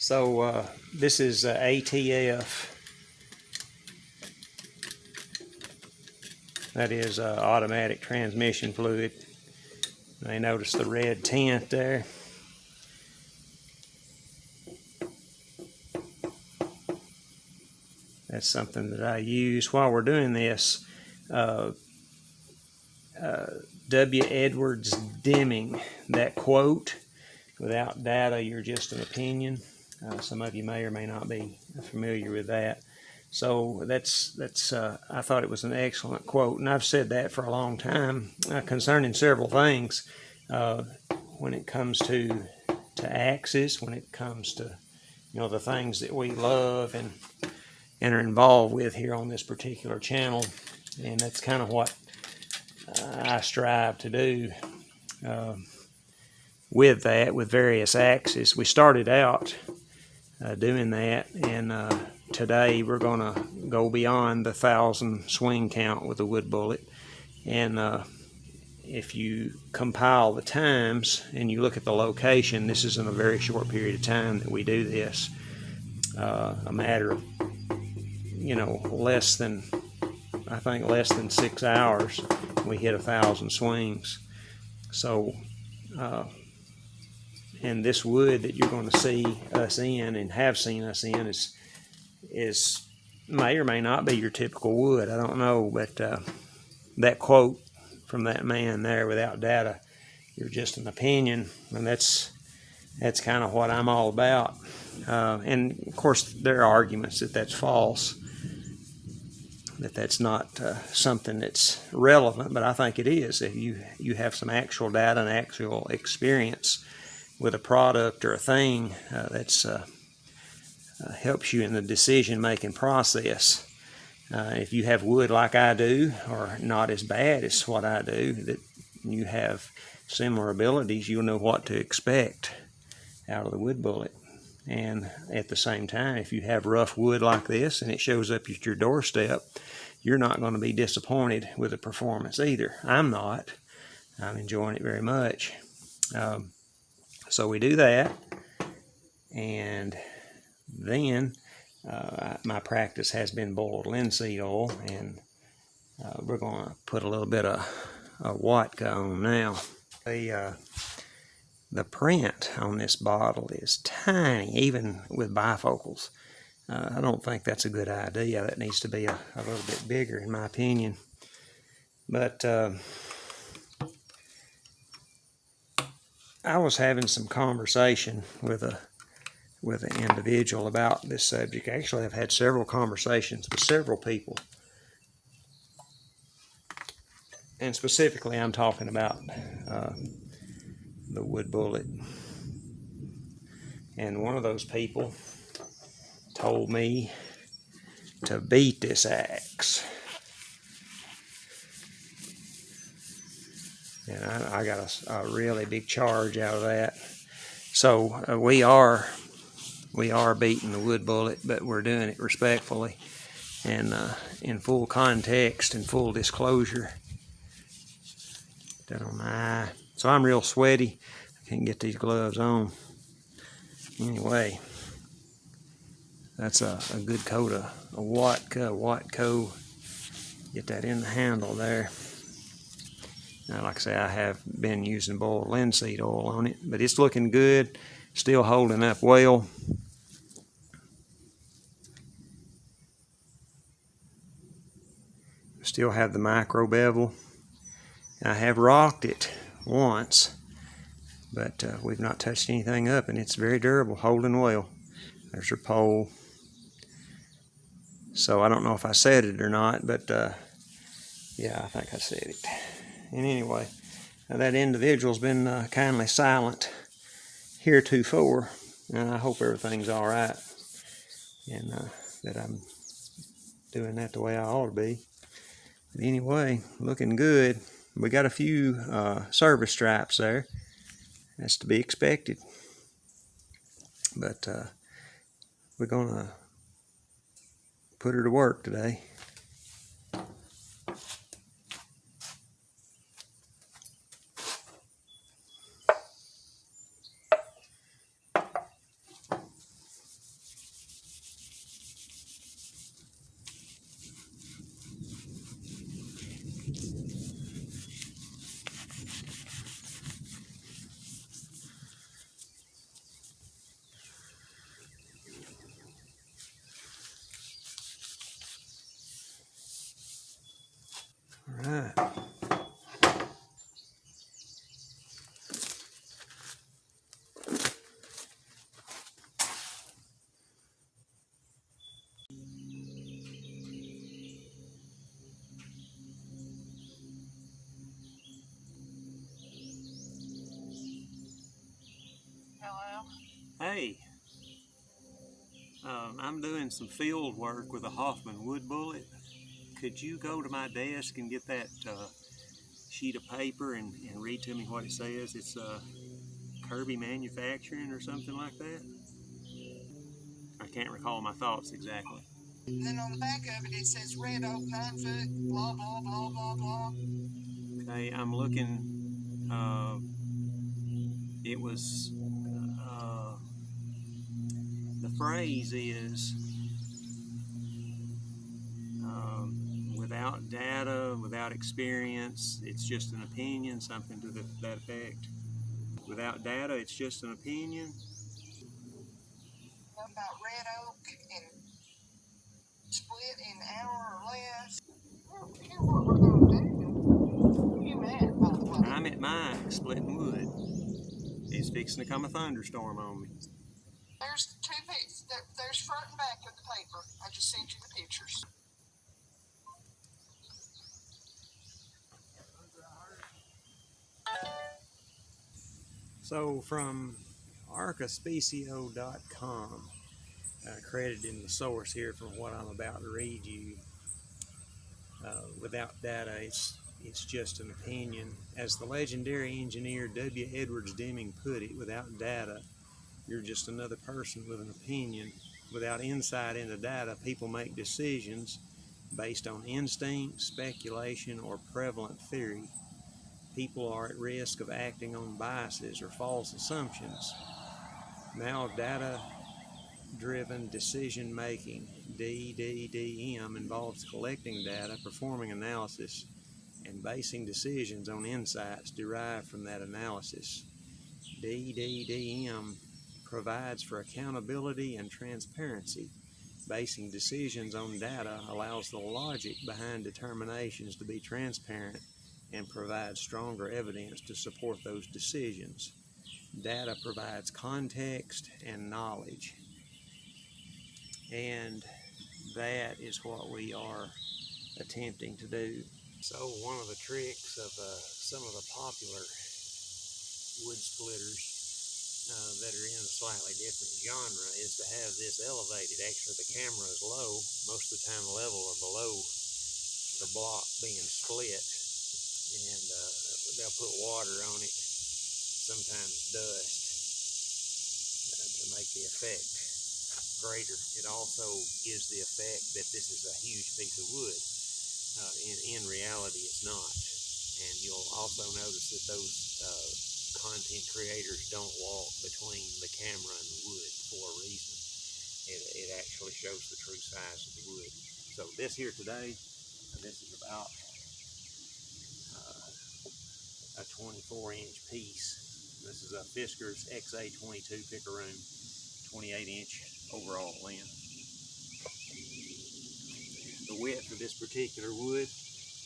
So this is ATF. That is automatic transmission fluid. You notice the red tint there. That's something that I use while we're doing this. W. Edwards Deming, that quote, "Without data, you're just an opinion." Some of you may or may not be familiar with that. So that's I thought it was an excellent quote, and I've said that for a long time concerning several things. When it comes to axes, when it comes to the things that we love and are involved with here on this particular channel, and that's kind of what I strive to do with that, with various axes. We started out doing that, and today we're going to go beyond the 1,000 swing count with the Woodbullet. And if you compile the times and you look at the location, this is in a very short period of time that we do this. A matter of less than 6 hours, we hit 1,000 swings. So and this wood that you're going to see us in and have seen us in is may or may not be your typical wood. I don't know, but that quote from that man there, "Without data, you're just an opinion," and that's kind of what I'm all about. And of course, there are arguments that that's false, that that's not something that's relevant, but I think it is. If you have some actual data and actual experience with a product or a thing that's helps you in the decision-making process. If you have wood like I do, or not as bad as what I do, that you have similar abilities, you'll know what to expect out of the Woodbullet. And at the same time, if you have rough wood like this and it shows up at your doorstep, you're not going to be disappointed with the performance either. I'm not. I'm enjoying it very much. So we do that, and then my practice has been boiled linseed oil, and we're going to put a little bit of Vodka on now. The print on this bottle is tiny, even with bifocals. I don't think that's a good idea. That needs to be a little bit bigger, in my opinion. But I was having some conversation with an individual about this subject. Actually, I've had several conversations with several people, and specifically, I'm talking about the Woodbullet. And one of those people told me to beat this axe. And I got a really big charge out of that. So we are beating the Woodbullet, but we're doing it respectfully and in full context and full disclosure. That on my eye. So I'm real sweaty. I can't get these gloves on. Anyway, that's a good coat of Watco. Get that in the handle there. Now, like I say, I have been using boiled linseed oil on it, but it's looking good, still holding up well. Still have the micro bevel. I have rocked it once, but we've not touched anything up, and it's very durable, holding well. There's your pole. So I don't know if I said it or not, but yeah, I think I said it. And anyway, that individual's been kindly silent heretofore, and I hope everything's all right, and that I'm doing that the way I ought to be. But anyway, looking good. We got a few service stripes there. That's to be expected. But we're going to put her to work today. right. Hello? Hey, I'm doing some field work with a Hoffman Woodbullet. Could you go to my desk and get that sheet of paper and read to me what it says? It's Kirby Manufacturing or something like that. I can't recall my thoughts exactly. And then on the back of it, it says red oak 9 foot, blah, blah, blah, blah, blah. Okay, I'm looking. It was. The phrase is without data, without experience, it's just an opinion, something to that effect. Without data, it's just an opinion. About red oak and split in an hour or less. I don't care what we're going to do. Where you at, by the way? I'm at my splitting wood. It's fixing to come a thunderstorm on me. There's two pieces. There's front and back of the paper. I just sent you the pictures. So from arcaspecie.com, crediting the source here from what I'm about to read you, without data, it's just an opinion. As the legendary engineer W. Edwards Deming put it, without data, you're just another person with an opinion. Without insight into data, people make decisions based on instinct, speculation, or prevalent theory. People are at risk of acting on biases or false assumptions. Now, data-driven decision-making, DDDM, involves collecting data, performing analysis, and basing decisions on insights derived from that analysis. DDDM provides for accountability and transparency. Basing decisions on data allows the logic behind determinations to be transparent and provides stronger evidence to support those decisions. Data provides context and knowledge. And that is what we are attempting to do. So one of the tricks of some of the popular wood splitters that are in a slightly different genre is to have this elevated. Actually, the camera is low. Most of the time, level or below the block being split, and they'll put water on it, sometimes dust, to make the effect greater. It also gives the effect that this is a huge piece of wood. In reality, it's not. And you'll also notice that those content creators don't walk between the camera and the wood for a reason. It actually shows the true size of the wood. So this here today, this is about a 24-inch piece. This is a Fisker's XA22 Picaroon, 28-inch overall length. The width of this particular wood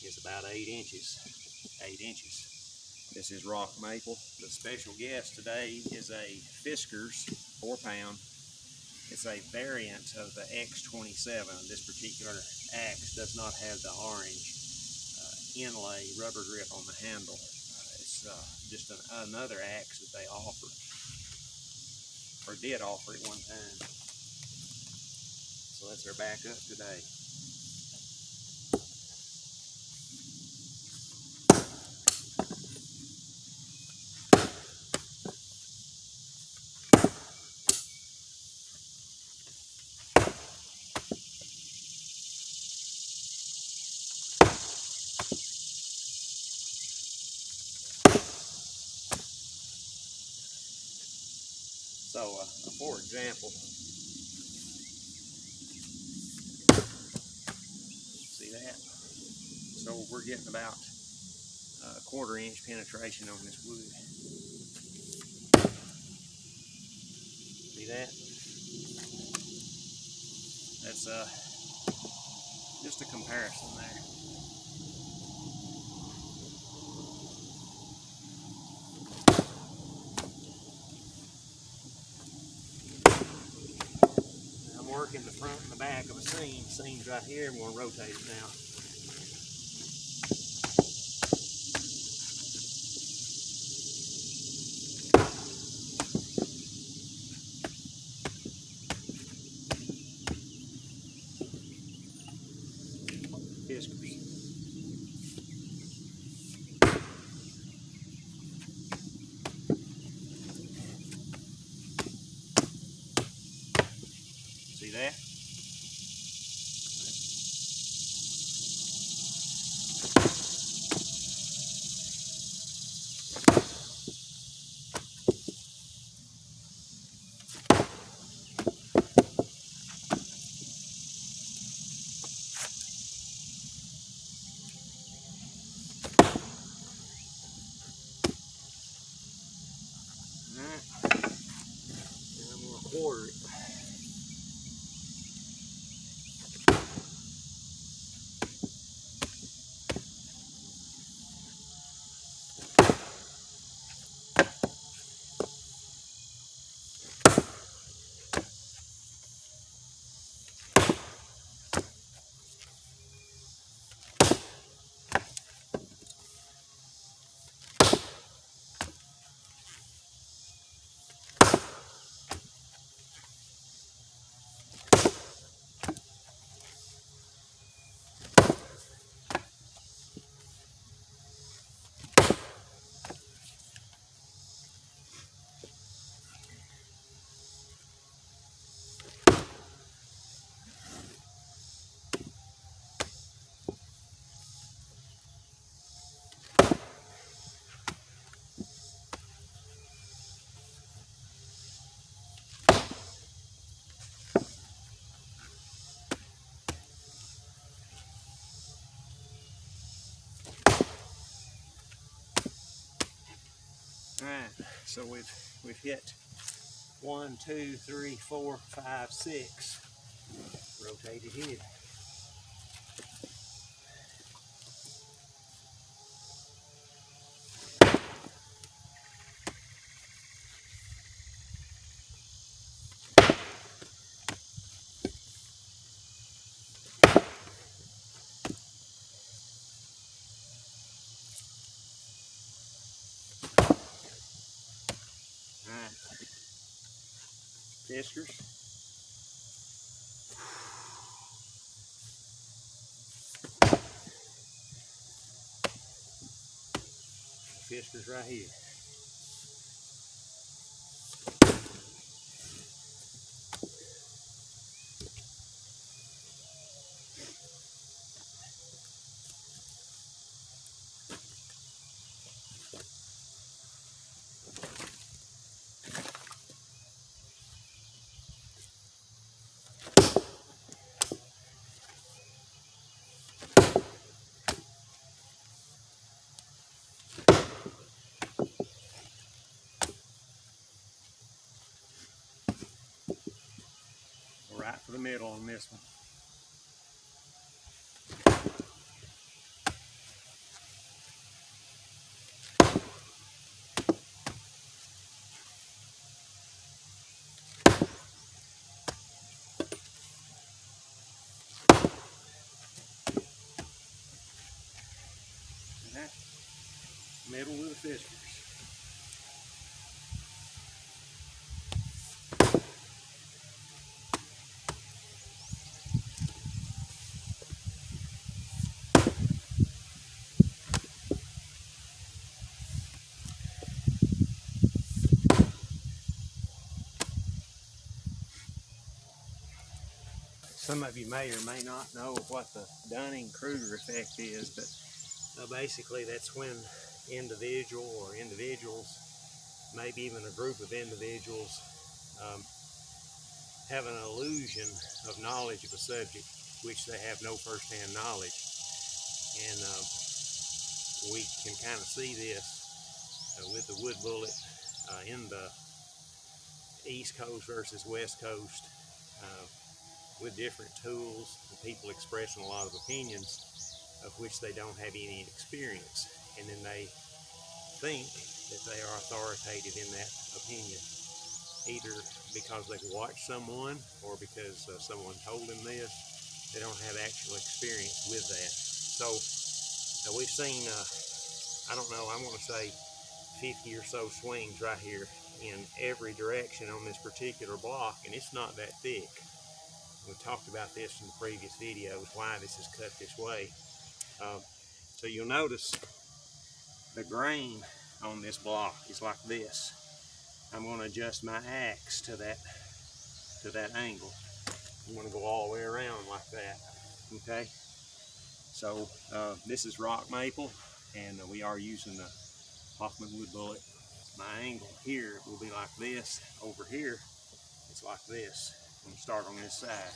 is about 8 inches. 8 inches. This is rock maple. The special guest today is a Fisker's 4-pound. It's a variant of the X27. This particular axe does not have the orange inlay rubber grip on the handle. It's just another axe that they offer, or did offer at one time. So that's our backup today. So, for example, see that? So we're getting about a 1/4 inch penetration on this wood. See that? That's just a comparison there. working the front and the back of a seam. The seam's right here. I'm going to rotate it now. Fiskars. See that? Alright. Now I'm going to quarter it. Alright, so we've hit 1, 2, 3, 4, 5, 6 rotated head. Alright, Fiskars. Fiskars right here. Right for the middle on this one. Alright, middle with the Fiskars. Some of you may or may not know what the Dunning-Kruger effect is, but basically that's when individual or individuals, maybe even a group of individuals, have an illusion of knowledge of a subject which they have no first-hand knowledge. And we can kind of see this with the Woodbullet in the East Coast versus West Coast, with different tools, and people expressing a lot of opinions of which they don't have any experience, and then they think that they are authoritative in that opinion. either because they've watched someone or because someone told them this. They don't have actual experience with that. So we've seen, I don't know, I'm going to say 50 or so swings right here in every direction on this particular block, and it's not that thick. We talked about this in the previous videos, why this is cut this way. So you'll notice the grain on this block is like this. I'm going to adjust my axe to that angle. I'm going to go all the way around like that. Okay. So this is rock maple, and we are using the Hoffman Woodbullet. My angle here will be like this. Over here, it's like this. I'm going to start on this side.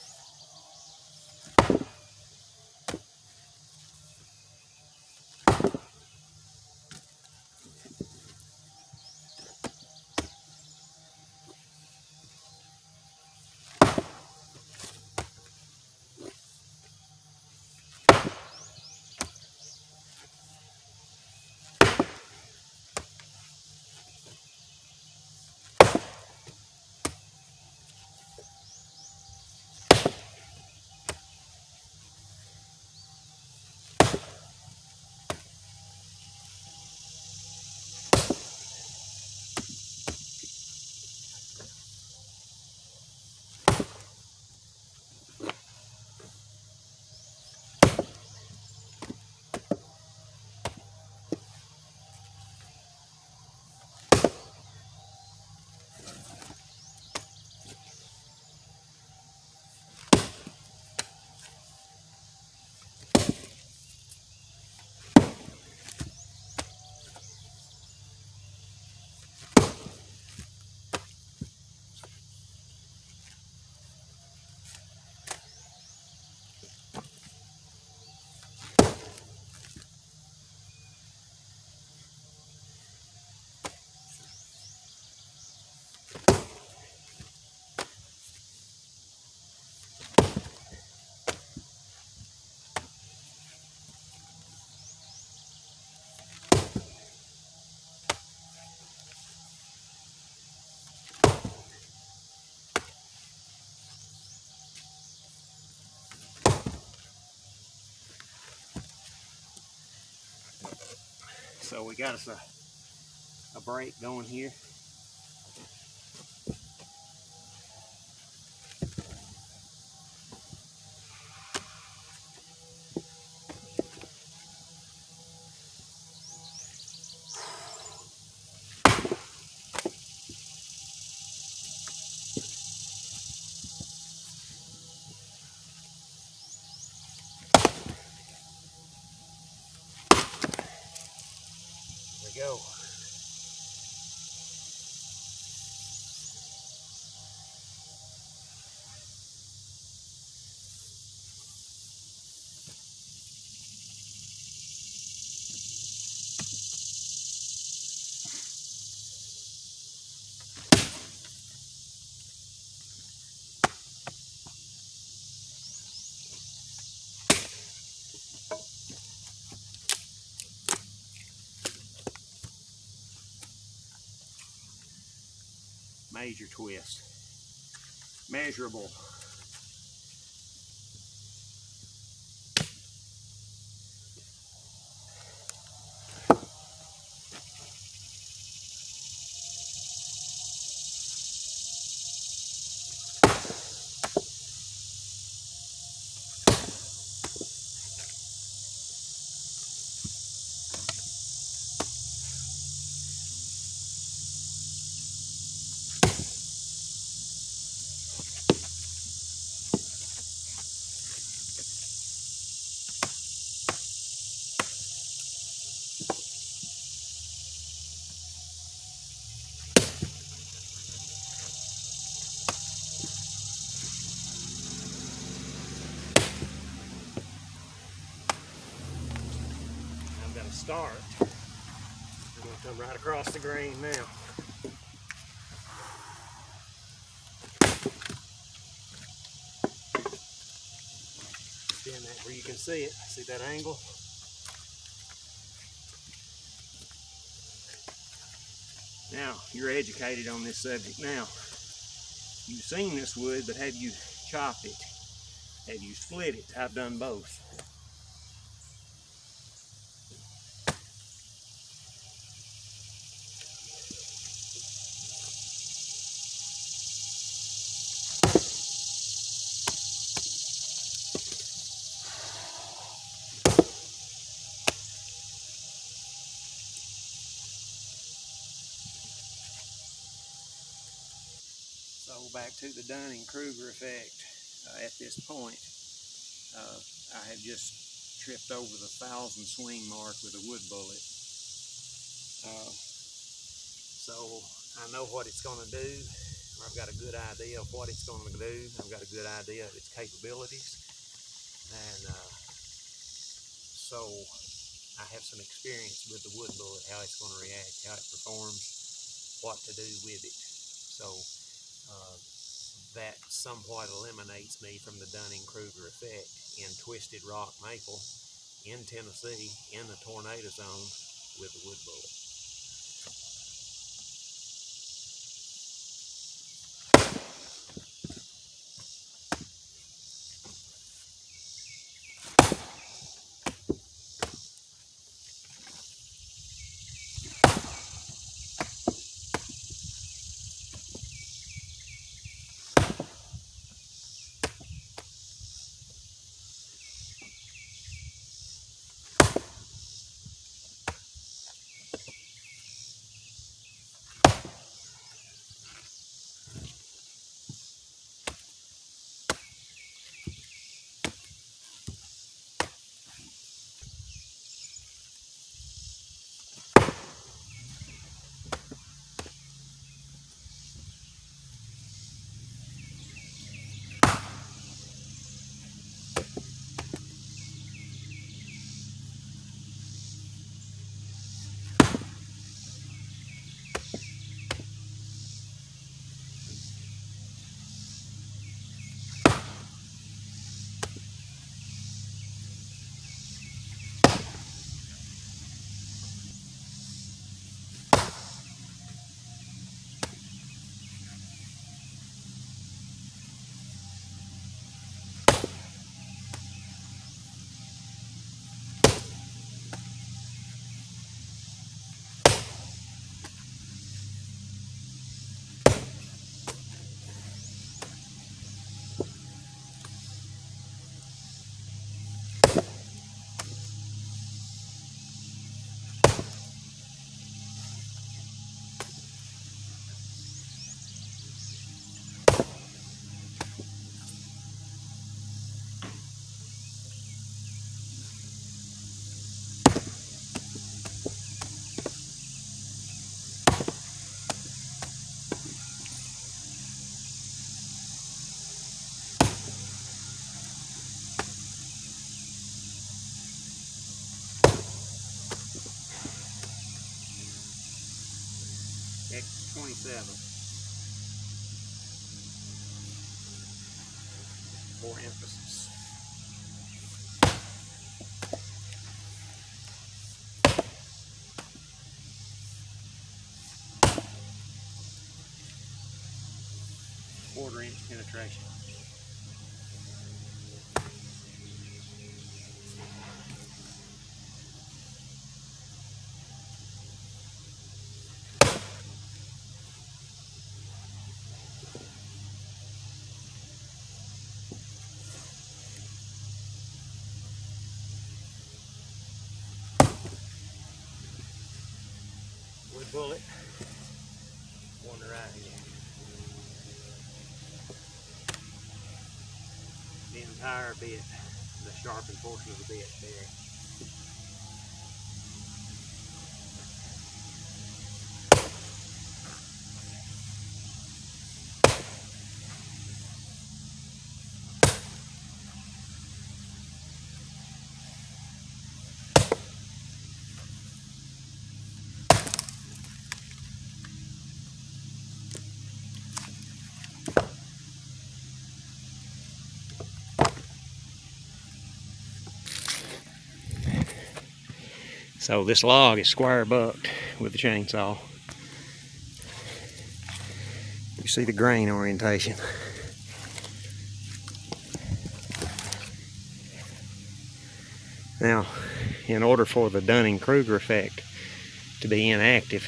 So we got us a break going here. There we go. Major twist. Measurable. I'm going to start. I'm going to come right across the grain now. Stand that where you can see it. See that angle? Now, you're educated on this subject now. you've seen this wood, but have you chopped it? Have you split it? I've done both. So back to the Dunning-Kruger effect. At this point, I have just tripped over the 1,000 swing mark with a Woodbullet. So I know what it's going to do, or I've got a good idea of what it's going to do. I've got a good idea of its capabilities. And so I have some experience with the Woodbullet, how it's going to react, how it performs, what to do with it. So that somewhat eliminates me from the Dunning-Kruger effect in twisted rock maple in Tennessee in the tornado zone with the Woodbullet. X27 for emphasis. Quarter-inch penetration. Woodbullet, one right here. The entire bit, the sharpened portion of the bit there. So this log is square bucked with the chainsaw. You see the grain orientation. Now, in order for the Dunning-Kruger effect to be inactive,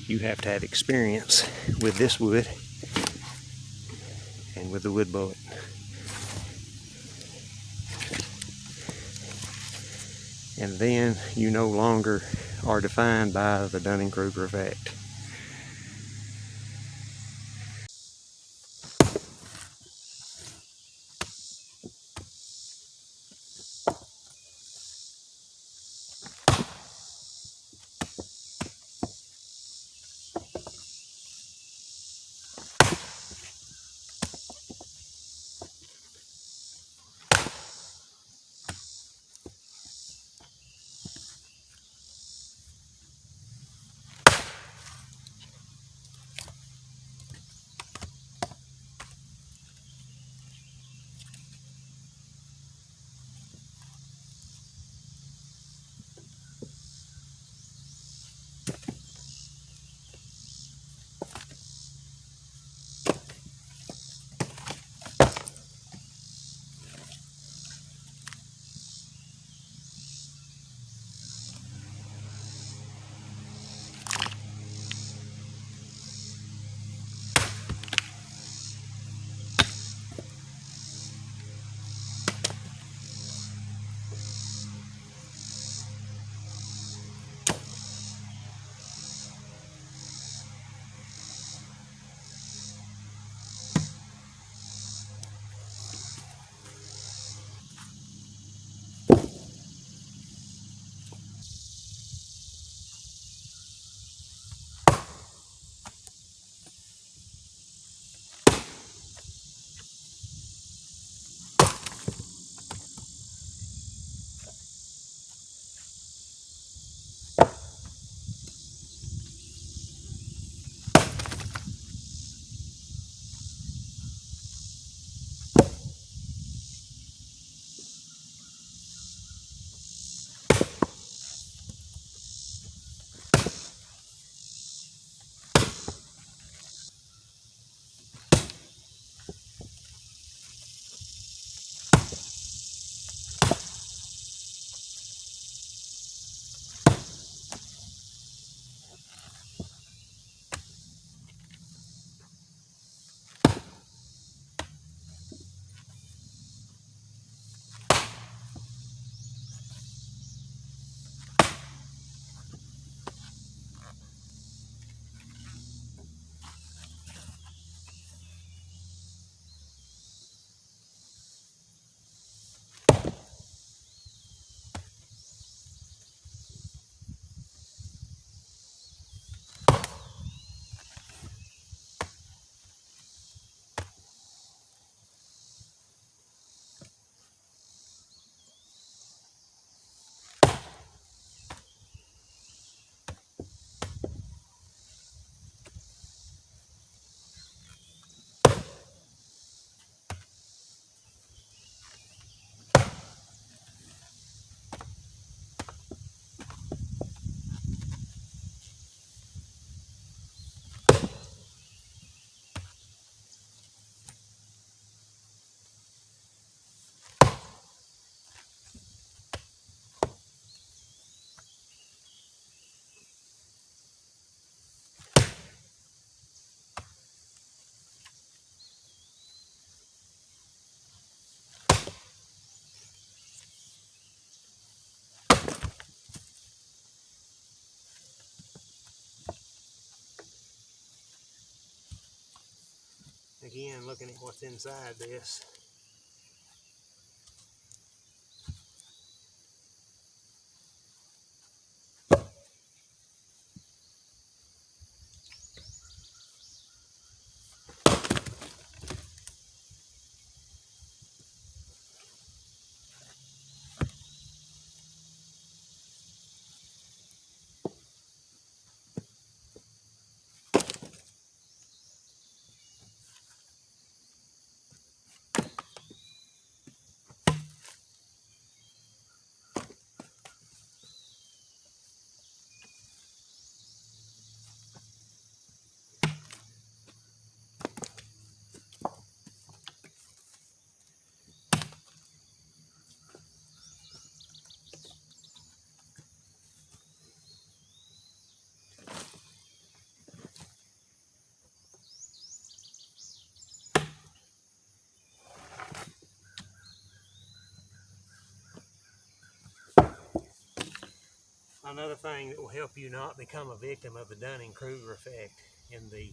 you have to have experience with this wood and with the Woodbullet. And then you no longer are defined by the Dunning-Kruger effect. Again, looking at what's inside this. Another thing that will help you not become a victim of the Dunning-Kruger effect in the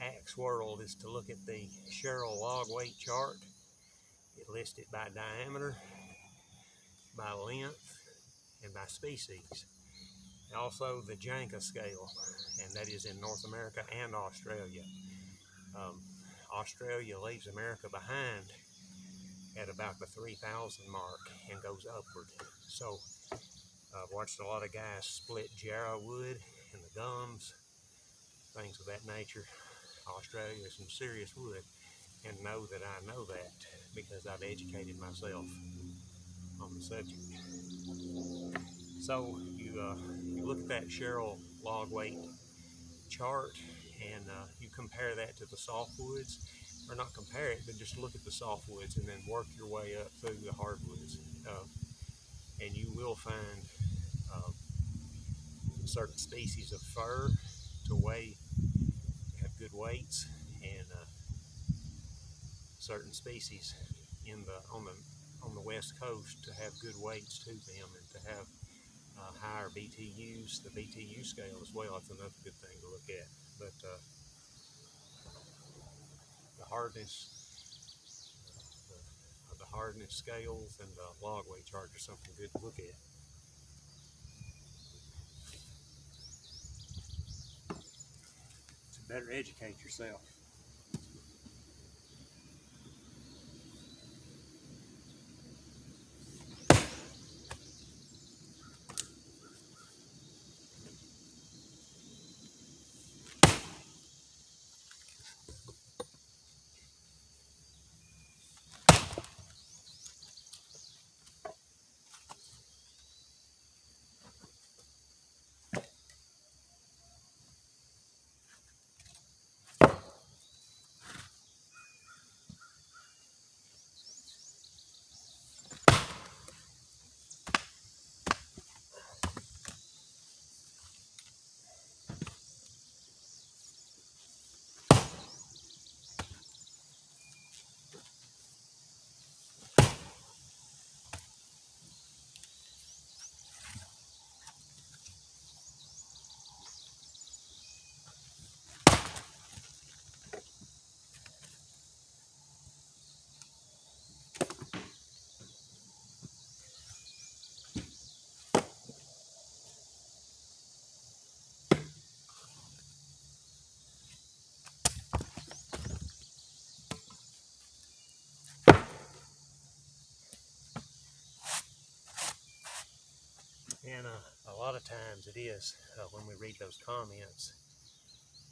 axe world is to look at the Sherrill log weight chart. It lists it by diameter, by length, and by species. And also the Janka scale, and that is in North America and Australia. Australia leaves America behind at about the 3,000 mark and goes upward. So I've watched a lot of guys split jarrah wood and the gums, things of that nature. Australia is some serious wood, and know that I know that because I've educated myself on the subject. So you look at that Sherrill log weight chart and you compare that to the softwoods, or not compare it, but just look at the softwoods and then work your way up through the hardwoods, and you will find certain species of fir to have good weights, and certain species on the west coast to have good weights to them and to have higher BTUs. The BTU scale as well, it's another good thing to look at. But the hardness scales and the log weight chart are something good to look at. To better educate yourself. And a lot of times it is, when we read those comments,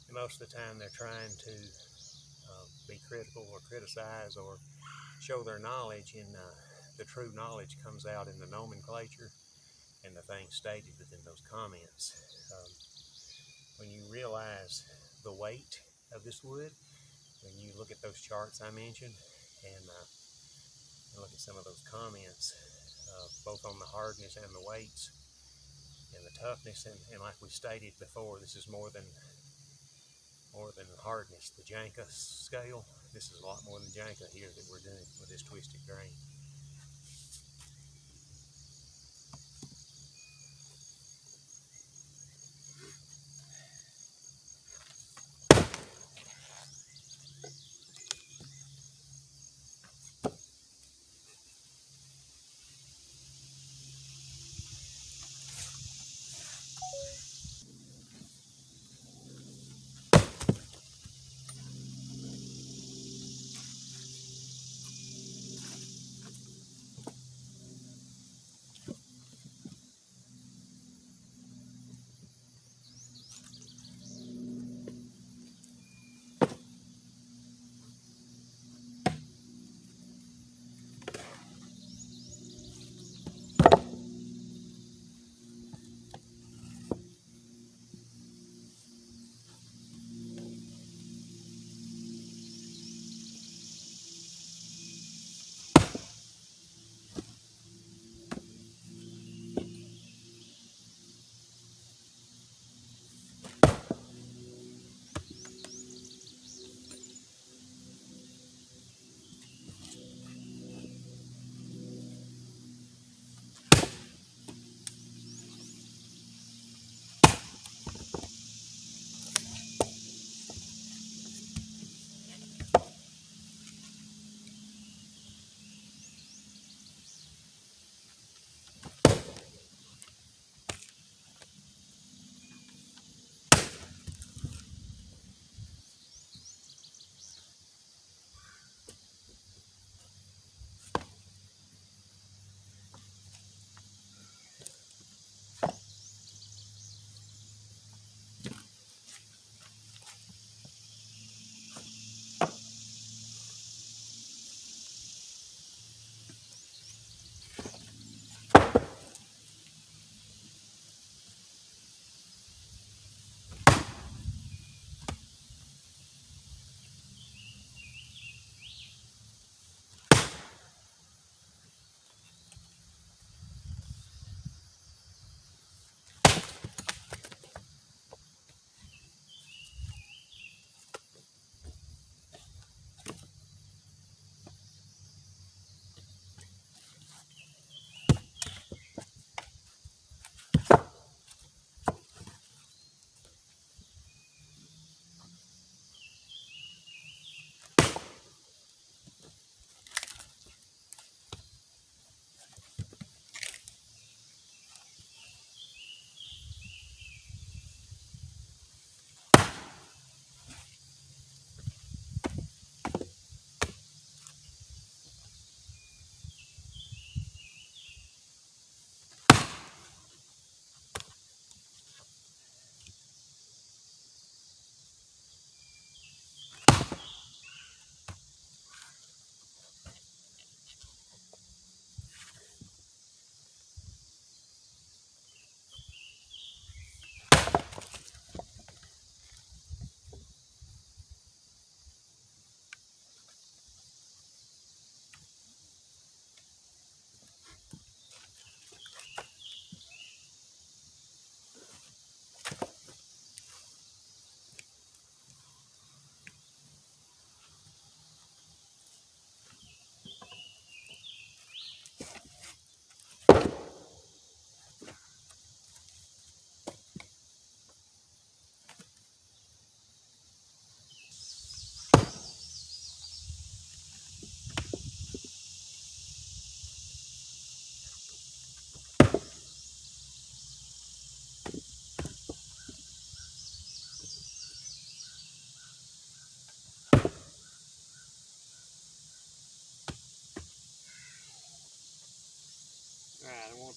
and most of the time they're trying to be critical or criticize or show their knowledge, and the true knowledge comes out in the nomenclature and the things stated within those comments. When you realize the weight of this wood, when you look at those charts I mentioned, and look at some of those comments, both on the hardness and the weights and the toughness, and like we stated before, this is more than hardness. The Janka scale, this is a lot more than Janka here that we're doing with this twisted grain.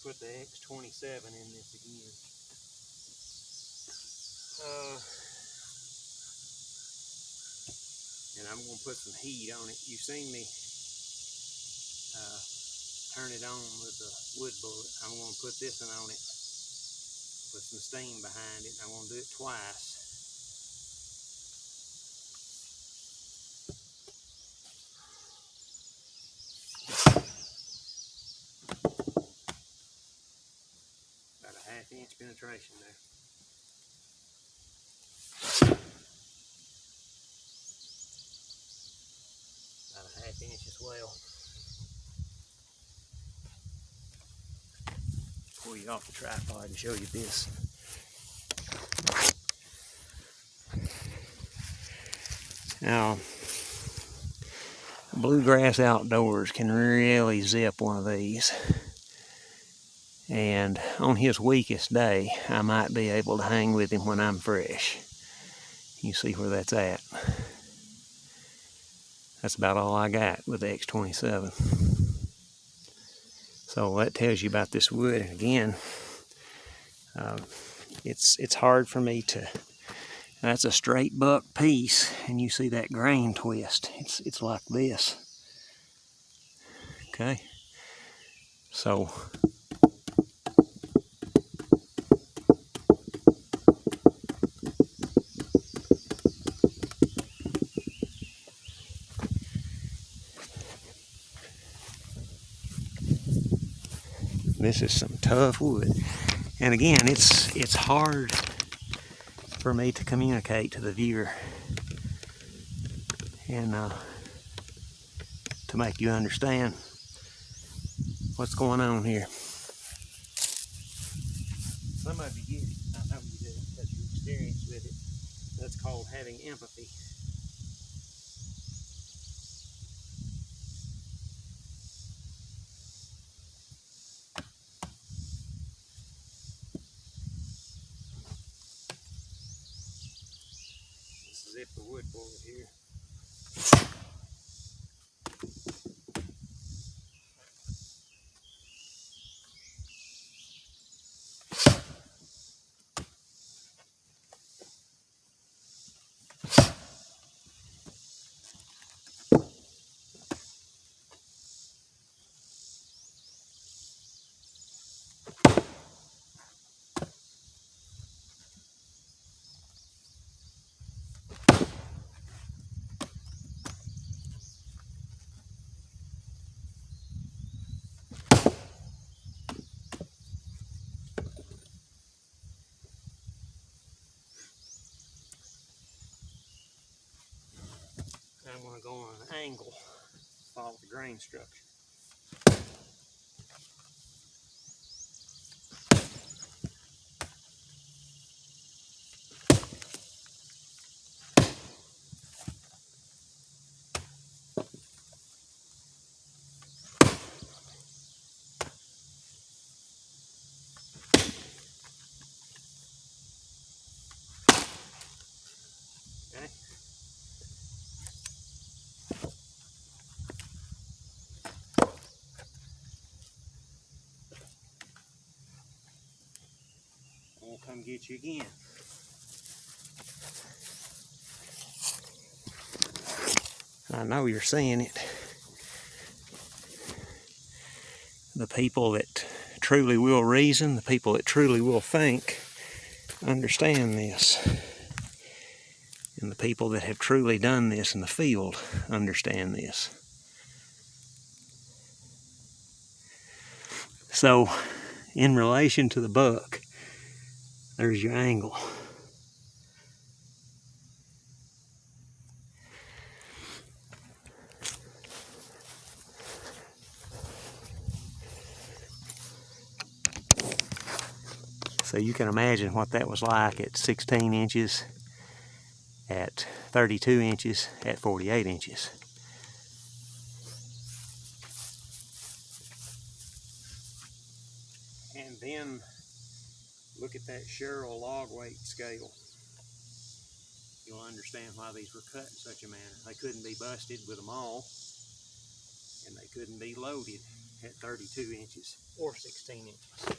going to put the X27 in this again. And I'm going to put some heat on it. You've seen me turn it on with the Woodbullet. I'm going to put this one on it, put some steam behind it, and I'm going to do it twice. About a 1/2 inch penetration there. About a 1/2 inch as well. Pull you off the tripod and show you this. Now, Bluegrass Outdoors can really zip one of these. And on his weakest day, I might be able to hang with him when I'm fresh. You see where that's at. That's about all I got with the X27. So that tells you about this wood. And again, it's hard for me to. That's a straight buck piece, and you see that grain twist. It's like this. Okay. So. This is some tough wood. And again, it's hard for me to communicate to the viewer and to make you understand what's going on here. Some of you get it. I know you do because you experience with it. That's called having empathy. Zip the Woodbullet here. I'm going to go on an angle, follow the grain structure. Okay. We'll come get you again. I know you're seeing it. The people that truly will reason, the people that truly will think, understand this. And the people that have truly done this in the field understand this. So, in relation to the buck, there's your angle. So you can imagine what that was like at 16 inches, at 32 inches, at 48 inches. And then look at that Sherrill log weight scale. You'll understand why these were cut in such a manner. They couldn't be busted with them all, and they couldn't be loaded. at 32 inches or 16 inches.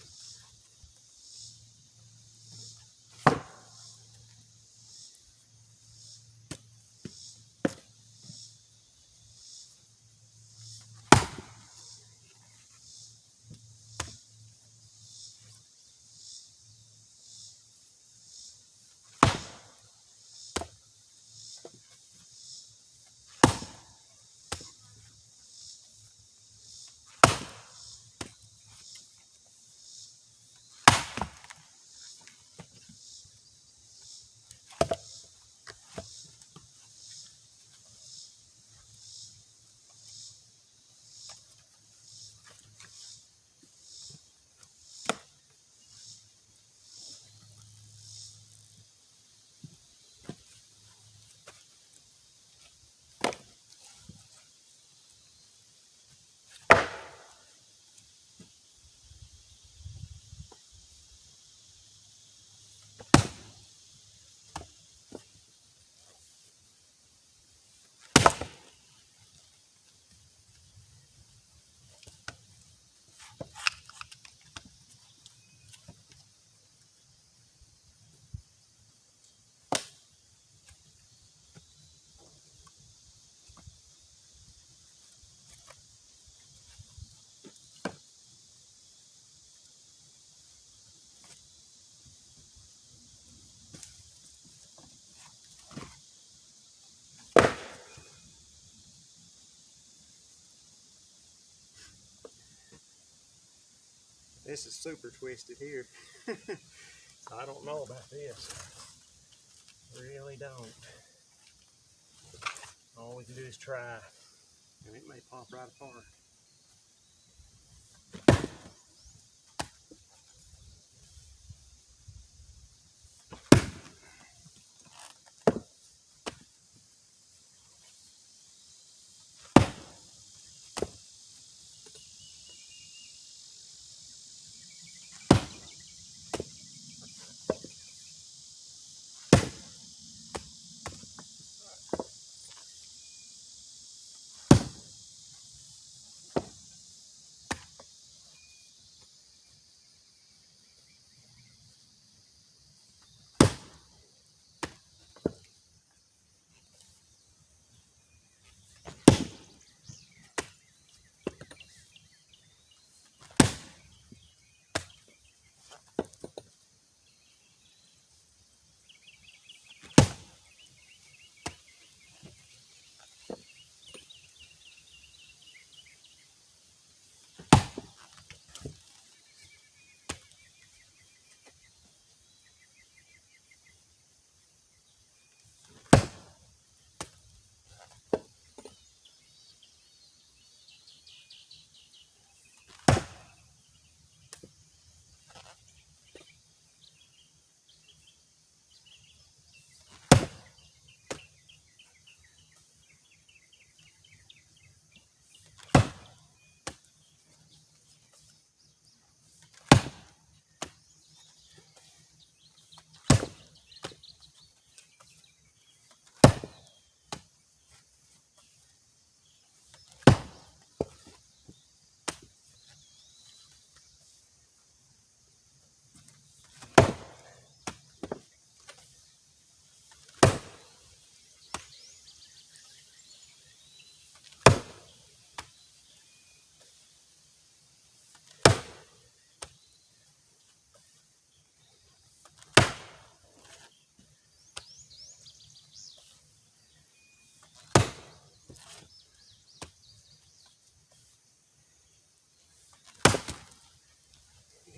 This is super twisted here. I don't know about this. Really don't. All we can do is try, and it may pop right apart.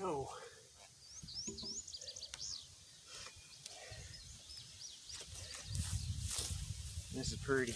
Go. This is pretty.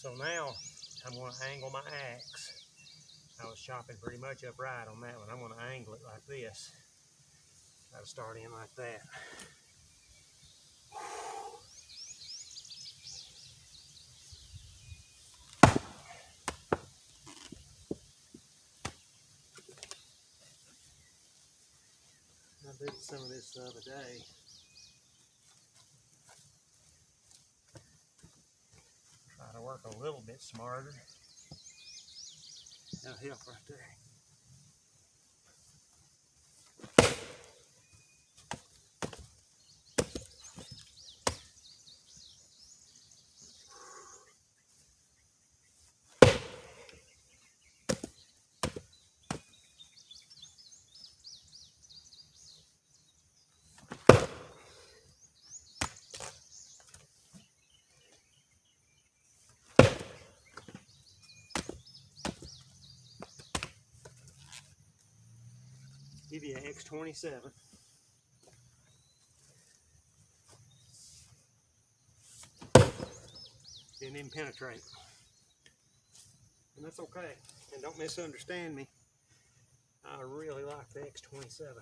So now I'm going to angle my axe. I was chopping pretty much upright on that one. I'm going to angle it like this. Try to start in like that. I did some of this the other day. Try to work a little bit smarter. That'll help right there. Give you an X27. Didn't even penetrate. And that's okay. And don't misunderstand me. I really like the X27.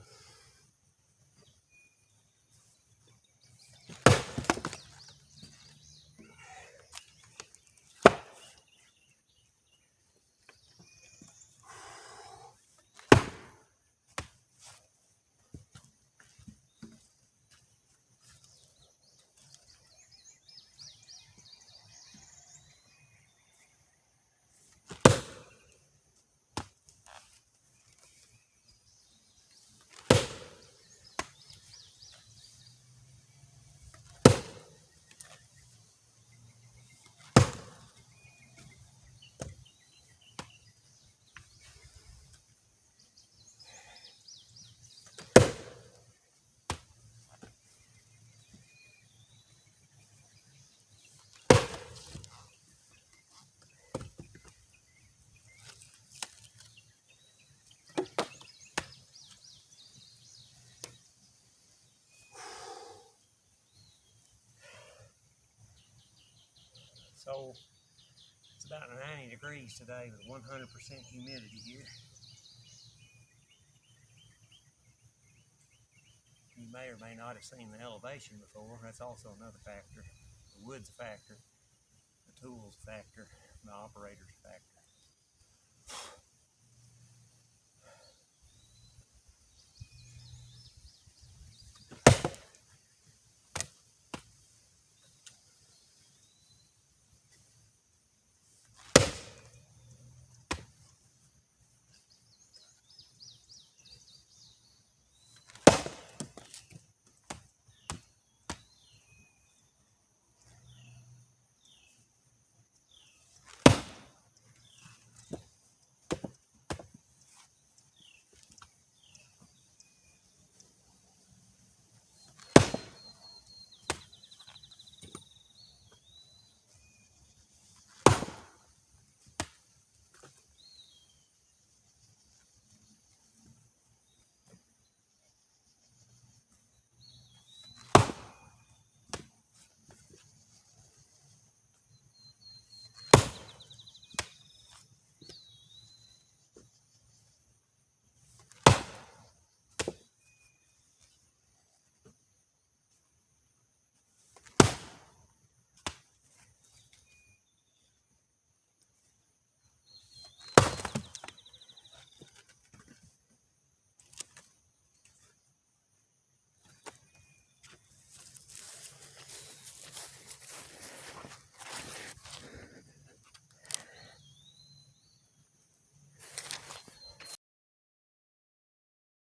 So it's about 90 degrees today with 100% humidity here. You may or may not have seen the elevation before. That's also another factor. The wood's a factor, the tool's a factor, the operator's a factor.